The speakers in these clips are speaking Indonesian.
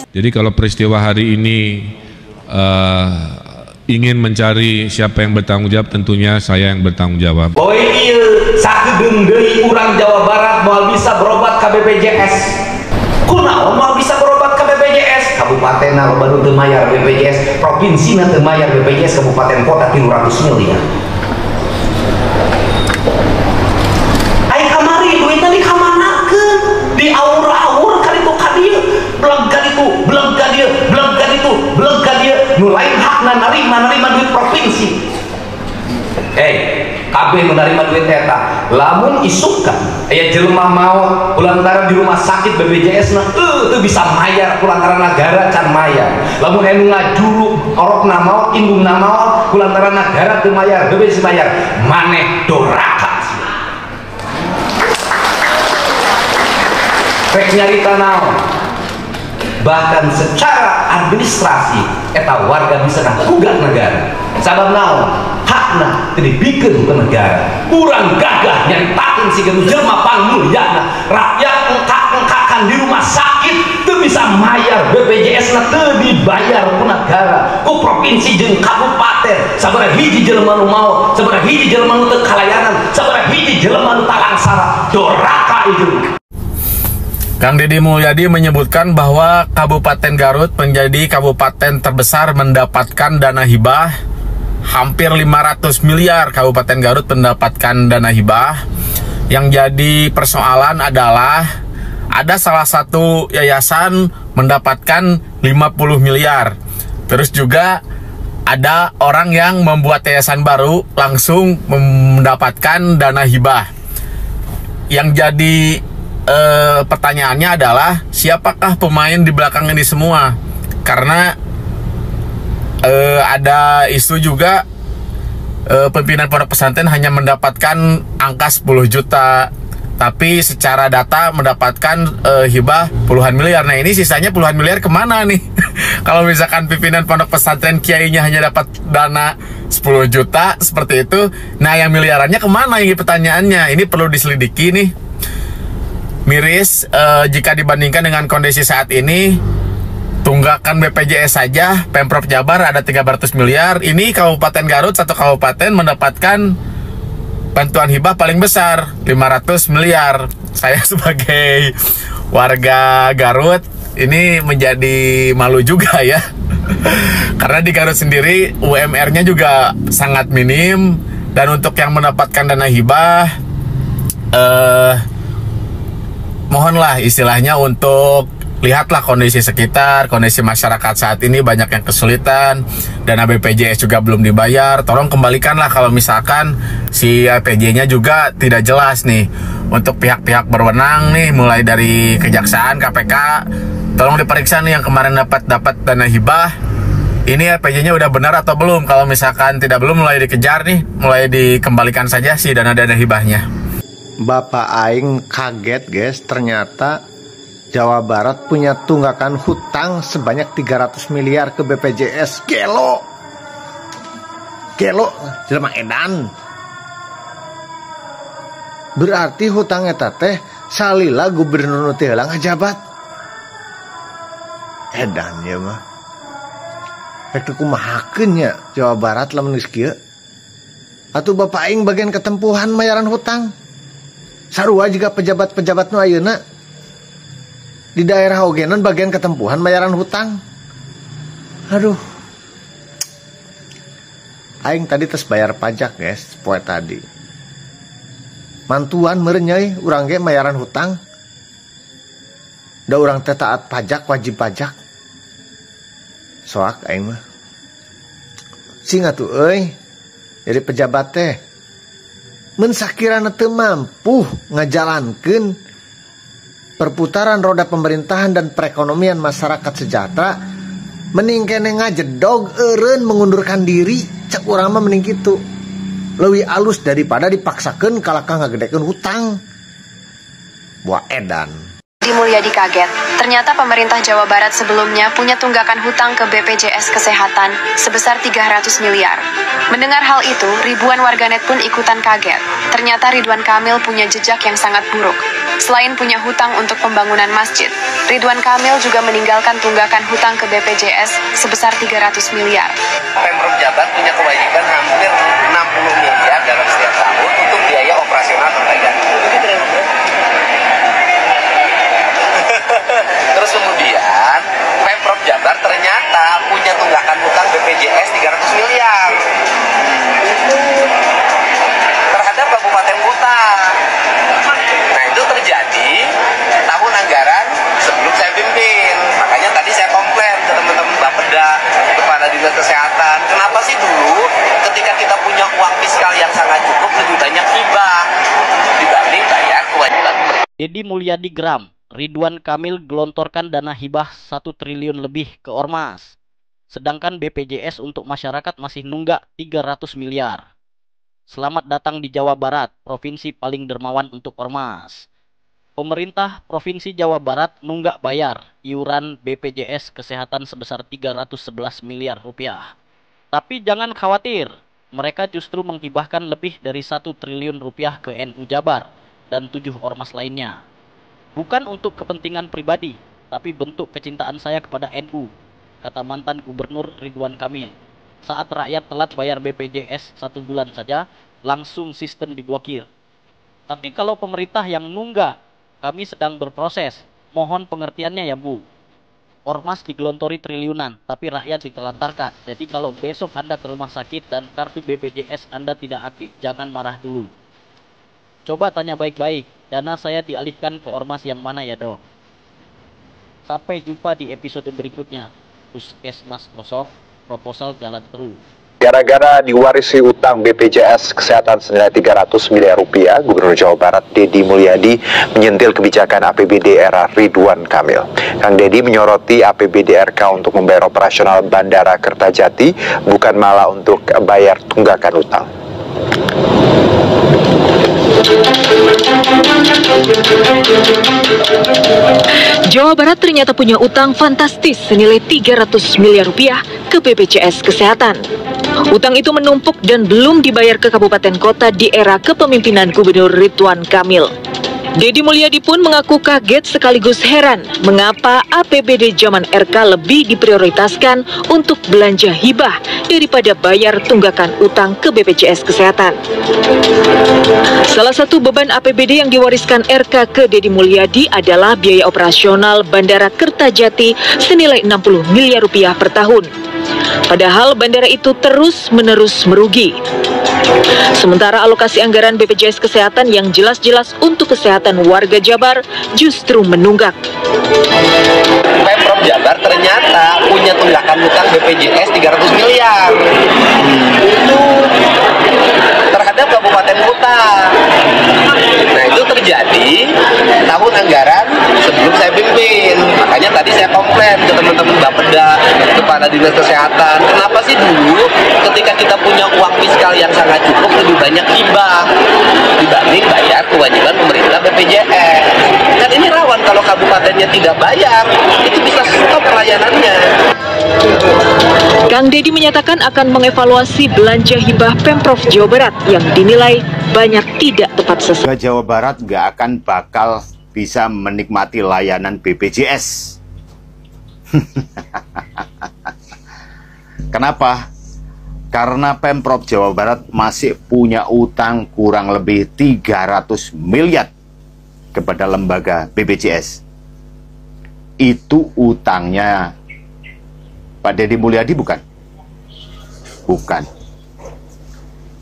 Jadi kalau peristiwa hari ini ingin mencari siapa yang bertanggung jawab, tentunya saya yang bertanggung jawab. Oh iya, sakedeung deui urang Jawa Barat moal bisa berobat ke BPJS. Kunaon moal bisa berobat ke BPJS? Kabupaten loba nu teu mayar BPJS, provinsina teu mayar BPJS, kabupaten kota 300 miliar. Ai kamari duitna dikamanakeun? Di aur-aur kali itu kadieu, beleg ka ditu, beleg ka dieu, beleg ka ditu, beleg ka dieu. Nu lain hakna narima duit provinsi. Kabeh menerima duit eta, lamun isukkan aya jelema mau kulantaran di rumah sakit BPJS na teu bisa mayar kulantaran negara can mayar. Lamun anu ngajulu orokna maot indungna maot kulantaran negara teu mayar, BPJS bayar, maneh doraka. Rek nyarita naon? Bahkan secara administrasi eta warga bisa gugat negara. Sabab naon? Hakna teu dibikeun ke negara. Urang gagah nyaritakeun sigeun jelema pangmulyana, rakyat engkak-engkakan di rumah sakit teu bisa mayar BPJS na teu dibayar ku negara, ku provinsi jeung kabupaten. Sabaraha hiji jelema nu maot, sabaraha hiji jelema nu teu kalayanan, sabaraha hiji jelema nu talangsara, doraka itu. Kang Deddy Mulyadi menyebutkan bahwa Kabupaten Garut menjadi kabupaten terbesar mendapatkan dana hibah. Hampir 500 miliar Kabupaten Garut mendapatkan dana hibah. Yang jadi persoalan adalah ada salah satu yayasan mendapatkan 50 miliar. Terus juga ada orang yang membuat yayasan baru langsung mendapatkan dana hibah. Yang jadi pertanyaannya adalah siapakah pemain di belakang ini semua? Karena ada isu juga pimpinan pondok pesantren hanya mendapatkan angka 10 juta, tapi secara data mendapatkan hibah puluhan miliar. Nah ini sisanya puluhan miliar kemana nih? Kalau misalkan pimpinan pondok pesantren kiainya hanya dapat dana 10 juta seperti itu, nah yang miliarannya kemana? Ini pertanyaannya, ini perlu diselidiki nih. Miris jika dibandingkan dengan kondisi saat ini. Tunggakan BPJS saja Pemprov Jabar ada 300 miliar. Ini Kabupaten Garut, satu kabupaten mendapatkan bantuan hibah paling besar 500 miliar. Saya sebagai warga Garut ini menjadi malu juga ya. Karena di Garut sendiri UMR-nya juga sangat minim. Dan untuk yang mendapatkan dana hibah mohonlah istilahnya untuk lihatlah kondisi sekitar, kondisi masyarakat saat ini banyak yang kesulitan, dana BPJS juga belum dibayar. Tolong kembalikanlah kalau misalkan si PJ-nya juga tidak jelas nih. Untuk pihak-pihak berwenang nih, mulai dari Kejaksaan, KPK, tolong diperiksa nih yang kemarin dapat dana hibah. Ini PJ-nya udah benar atau belum? Kalau misalkan tidak belum, mulai dikejar nih, mulai dikembalikan saja si dana-dana hibahnya. Bapak Aing kaget guys, ternyata Jawa Barat punya tunggakan hutang sebanyak 300 miliar ke BPJS. Gelo jelema edan. Berarti hutang eta teh salila gubernur teh heula ngajabat. Edan ya mah. Rek kumahakeun nya Jawa Barat lamun geus kieu. Atuh Bapak Aing bagian ketempuhan mayaran hutang. Sarua juga pejabat-pejabat nu ayeuna di daerah ogenan bagian ketempuhan bayaran hutang. Aduh. Aing tadi tes bayar pajak guys, poe tadi. Mantuan merenyai urang ge bayaran hutang. Da urang teh taat pajak, wajib pajak. Soak aing mah. Sing atuh euy. Jadi pejabat teh mun sakirana teu mampu ngajalankeun perputaran roda pemerintahan dan perekonomian masyarakat sejahtera, mending kene ngajedog eureun mengundurkan diri. Cek urang mah mending kitu. Leuwih alus daripada dipaksakeun kalakah ngagedekeun hutang. Buah edan. Deddy Mulyadi kaget. Ternyata pemerintah Jawa Barat sebelumnya punya tunggakan hutang ke BPJS Kesehatan sebesar 300 miliar. Mendengar hal itu, ribuan warganet pun ikutan kaget. Ternyata Ridwan Kamil punya jejak yang sangat buruk. Selain punya hutang untuk pembangunan masjid, Ridwan Kamil juga meninggalkan tunggakan hutang ke BPJS sebesar 300 miliar. Pemprov Jabar punya kewajiban hampir 60 miliar dalam setiap tahun untuk biaya operasional terbaik. Terus kemudian Pemprov Jabar ternyata punya tunggakan hutang BPJS 300 miliar terhadap Kabupaten Kuta. Nah itu terjadi tahun anggaran sebelum saya pimpin. Makanya tadi saya komplain ke teman-teman Bapeda, Kepala Dinas Kesehatan. Kenapa sih dulu ketika kita punya uang fiskal yang sangat cukup lebih banyak hibah dibanding bayar kewajiban pemerintah? Deddy Mulyadi geram. Ridwan Kamil gelontorkan dana hibah 1 triliun lebih ke Ormas. Sedangkan BPJS untuk masyarakat masih nunggak 300 miliar. Selamat datang di Jawa Barat, provinsi paling dermawan untuk Ormas. Pemerintah Provinsi Jawa Barat nunggak bayar iuran BPJS Kesehatan sebesar 311 miliar rupiah. Tapi jangan khawatir, mereka justru menghibahkan lebih dari 1 triliun rupiah ke NU Jabar dan 7 ormas lainnya. Bukan untuk kepentingan pribadi, tapi bentuk kecintaan saya kepada NU, kata mantan Gubernur Ridwan Kamil. Saat rakyat telat bayar BPJS 1 bulan saja, langsung sistem diblokir. Tapi kalau pemerintah yang nunggak, kami sedang berproses. Mohon pengertiannya ya Bu. Ormas digelontori triliunan, tapi rakyat ditelantarkan. Jadi kalau besok Anda ke rumah sakit dan kartu BPJS Anda tidak aktif, jangan marah dulu. Coba tanya baik-baik, dana saya dialihkan ke ormas yang mana ya dong? Sampai jumpa di episode berikutnya. Puskesmas kosong, proposal jalan terus. Gara-gara diwarisi utang BPJS Kesehatan senilai 300 miliar rupiah, Gubernur Jawa Barat Deddy Mulyadi menyentil kebijakan APBD era Ridwan Kamil. Kang Deddy menyoroti APBD RK untuk membayar operasional Bandara Kertajati, bukan malah untuk bayar tunggakan utang. Jawa Barat ternyata punya utang fantastis senilai 300 miliar rupiah ke BPJS Kesehatan. Utang itu menumpuk dan belum dibayar ke kabupaten kota di era kepemimpinan Gubernur Ridwan Kamil. Deddy Mulyadi pun mengaku kaget sekaligus heran mengapa APBD zaman RK lebih diprioritaskan untuk belanja hibah daripada bayar tunggakan utang ke BPJS Kesehatan. Salah satu beban APBD yang diwariskan RK ke Deddy Mulyadi adalah biaya operasional Bandara Kertajati senilai 60 miliar rupiah per tahun. Padahal bandara itu terus-menerus merugi. Sementara alokasi anggaran BPJS Kesehatan yang jelas-jelas untuk kesehatan warga Jabar justru menunggak. Pemprov Jabar ternyata punya tunggakan hutang BPJS 300 miliar. Itu terhadap Kabupaten Kuta. Nah itu terjadi tahun anggaran sebelum saya pimpin. Makanya tadi saya komplain ke teman-teman Bapeda, Kepala Dinas Kesehatan. Kenapa sih dulu ketika kita punya uang fiskal yang sangat cukup lebih banyak hibah dibanding bayar kewajiban pemerintah BPJS? Dan ini rawan kalau kabupatennya tidak bayar, itu bisa stop pelayanannya. Kang Deddy menyatakan akan mengevaluasi belanja hibah Pemprov Jawa Barat yang dinilai banyak tidak tepat sasaran. Jawa Barat nggak akan bakal bisa menikmati layanan BPJS. Kenapa? Karena Pemprov Jawa Barat masih punya utang kurang lebih 300 miliar kepada lembaga BPJS. Itu utangnya Pak Deddy Mulyadi bukan? Bukan.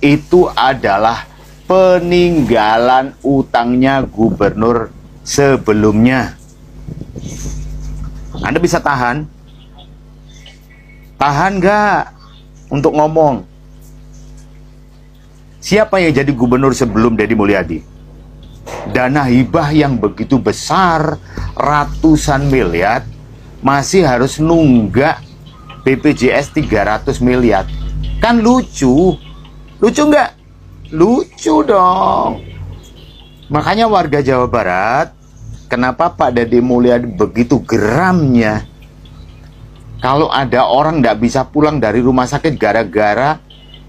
Itu adalah peninggalan utangnya gubernur sebelumnya. Anda bisa tahan? Tahan nggak untuk ngomong? Siapa yang jadi gubernur sebelum Deddy Mulyadi? Dana hibah yang begitu besar, ratusan miliar, masih harus nunggak BPJS 300 miliar. Kan lucu. Lucu nggak? Lucu dong. Makanya warga Jawa Barat kenapa Pak Deddy Mulyadi begitu geramnya kalau ada orang tidak bisa pulang dari rumah sakit gara-gara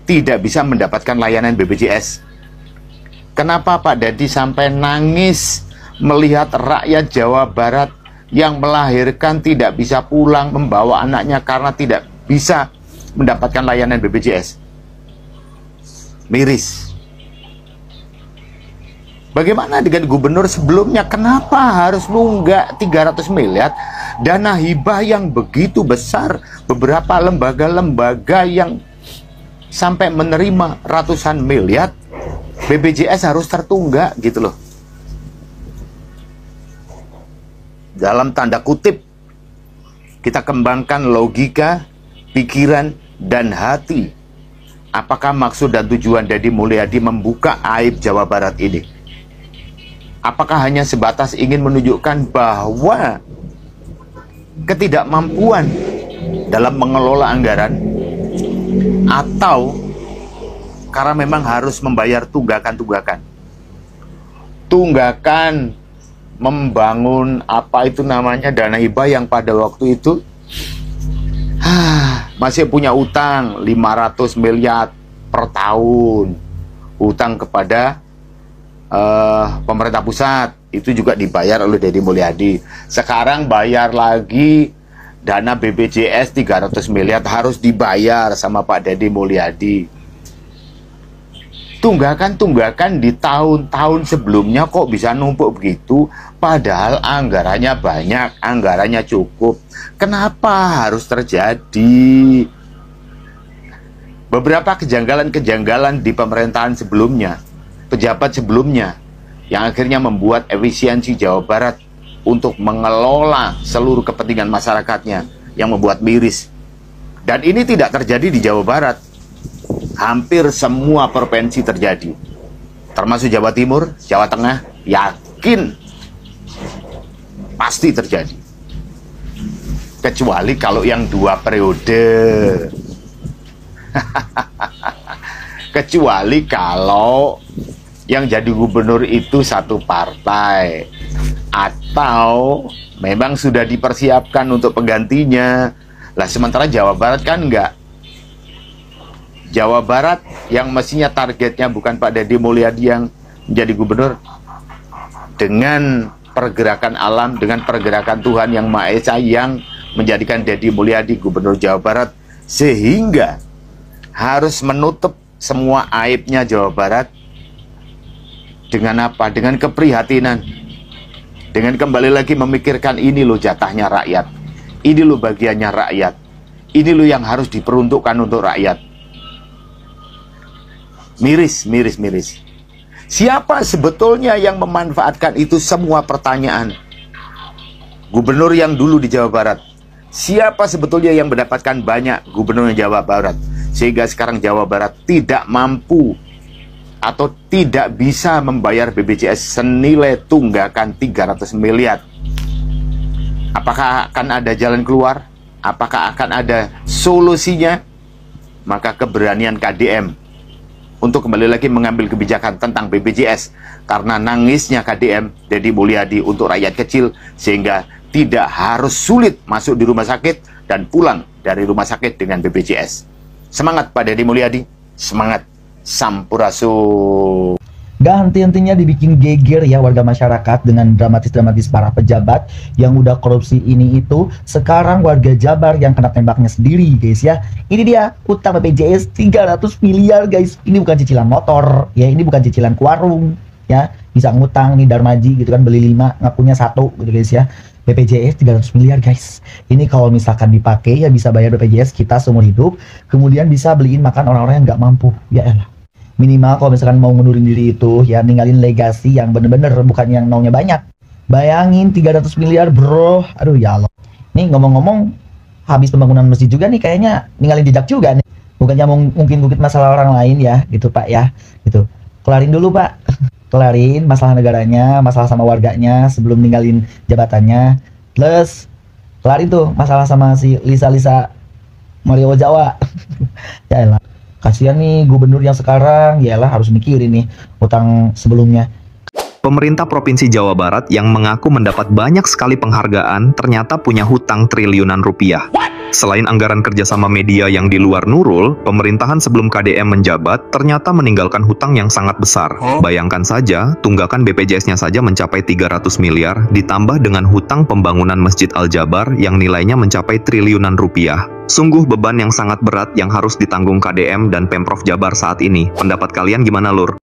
tidak bisa mendapatkan layanan BPJS. Kenapa Pak Deddy sampai nangis melihat rakyat Jawa Barat yang melahirkan tidak bisa pulang membawa anaknya karena tidak bisa mendapatkan layanan BPJS? Miris. Bagaimana dengan gubernur sebelumnya? Kenapa harus nunggak 300 miliar dana hibah yang begitu besar? Beberapa lembaga-lembaga yang sampai menerima ratusan miliar, BPJS harus tertunggak gitu loh. Dalam tanda kutip, kita kembangkan logika, pikiran, dan hati. Apakah maksud dan tujuan Deddy Mulyadi membuka aib Jawa Barat ini? Apakah hanya sebatas ingin menunjukkan bahwa ketidakmampuan dalam mengelola anggaran, atau karena memang harus membayar tunggakan-tunggakan? Tunggakan membangun apa itu namanya dana hibah yang pada waktu itu masih punya utang 500 miliar per tahun, utang kepada pemerintah pusat, itu juga dibayar oleh Deddy Mulyadi. Sekarang bayar lagi dana BPJS 300 miliar harus dibayar sama Pak Deddy Mulyadi. Tunggakan-tunggakan di tahun-tahun sebelumnya kok bisa numpuk begitu, padahal anggarannya banyak, anggarannya cukup. Kenapa harus terjadi? Beberapa kejanggalan-kejanggalan di pemerintahan sebelumnya, pejabat sebelumnya, yang akhirnya membuat efisiensi Jawa Barat untuk mengelola seluruh kepentingan masyarakatnya yang membuat miris. Dan ini tidak terjadi di Jawa Barat. Hampir semua provinsi terjadi, termasuk Jawa Timur, Jawa Tengah, yakin pasti terjadi. Kecuali kalau yang 2 periode. Kecuali kalau yang jadi gubernur itu satu partai, atau memang sudah dipersiapkan untuk penggantinya. Lah sementara Jawa Barat kan enggak. Jawa Barat yang mestinya targetnya bukan Pak Deddy Mulyadi yang menjadi gubernur, dengan pergerakan alam, dengan pergerakan Tuhan Yang Maha Esa yang menjadikan Deddy Mulyadi gubernur Jawa Barat, sehingga harus menutup semua aibnya Jawa Barat. Dengan apa? Dengan keprihatinan. Dengan kembali lagi memikirkan, ini loh jatahnya rakyat, ini loh bagiannya rakyat, ini loh yang harus diperuntukkan untuk rakyat. Miris, miris, miris. Siapa sebetulnya yang memanfaatkan itu semua pertanyaan? Gubernur yang dulu di Jawa Barat. Siapa sebetulnya yang mendapatkan banyak gubernur Jawa Barat, sehingga sekarang Jawa Barat tidak mampu atau tidak bisa membayar BPJS senilai tunggakan 300 miliar. Apakah akan ada jalan keluar? Apakah akan ada solusinya? Maka keberanian KDM untuk kembali lagi mengambil kebijakan tentang BPJS, karena nangisnya KDM Deddy Mulyadi untuk rakyat kecil, sehingga tidak harus sulit masuk di rumah sakit dan pulang dari rumah sakit dengan BPJS. Semangat Pak Deddy Mulyadi, semangat, sampurasun. Gak henti-hentinya dibikin geger ya warga masyarakat dengan dramatis-dramatis para pejabat yang udah korupsi ini itu. Sekarang warga Jabar yang kena tembaknya sendiri guys ya. Ini dia utang BPJS 300 miliar guys. Ini bukan cicilan motor ya, ini bukan cicilan ke warung ya. Bisa ngutang nih Darmaji gitu kan, beli 5 ngakunya 1 gitu guys ya. BPJS 300 miliar guys. Ini kalau misalkan dipakai ya bisa bayar BPJS kita seumur hidup. Kemudian bisa beliin makan orang-orang yang nggak mampu. Ya elah. Minimal kalau misalkan mau ngundurin diri itu ya ninggalin legasi yang bener-bener, bukan yang naunya banyak. Bayangin 300 miliar bro. Aduh ya Allah. Nih ngomong-ngomong, habis pembangunan masjid juga nih kayaknya ninggalin jejak juga nih. Bukannya mungkin bukit masalah orang lain ya gitu Pak ya. Gitu. Kelarin dulu Pak. Kelarin masalah negaranya, masalah sama warganya sebelum ninggalin jabatannya. Plus kelarin tuh masalah sama si Lisa Mario Jawa. Ya elah. Kasihan nih gubernur yang sekarang, yalah harus mikirin nih utang sebelumnya. Pemerintah Provinsi Jawa Barat yang mengaku mendapat banyak sekali penghargaan ternyata punya hutang triliunan rupiah. Selain anggaran kerjasama media yang di luar Nurul, pemerintahan sebelum KDM menjabat ternyata meninggalkan hutang yang sangat besar. Bayangkan saja, tunggakan BPJS-nya saja mencapai 300 miliar, ditambah dengan hutang pembangunan Masjid Al-Jabar yang nilainya mencapai triliunan rupiah. Sungguh beban yang sangat berat yang harus ditanggung KDM dan Pemprov Jabar saat ini. Pendapat kalian gimana, Lur?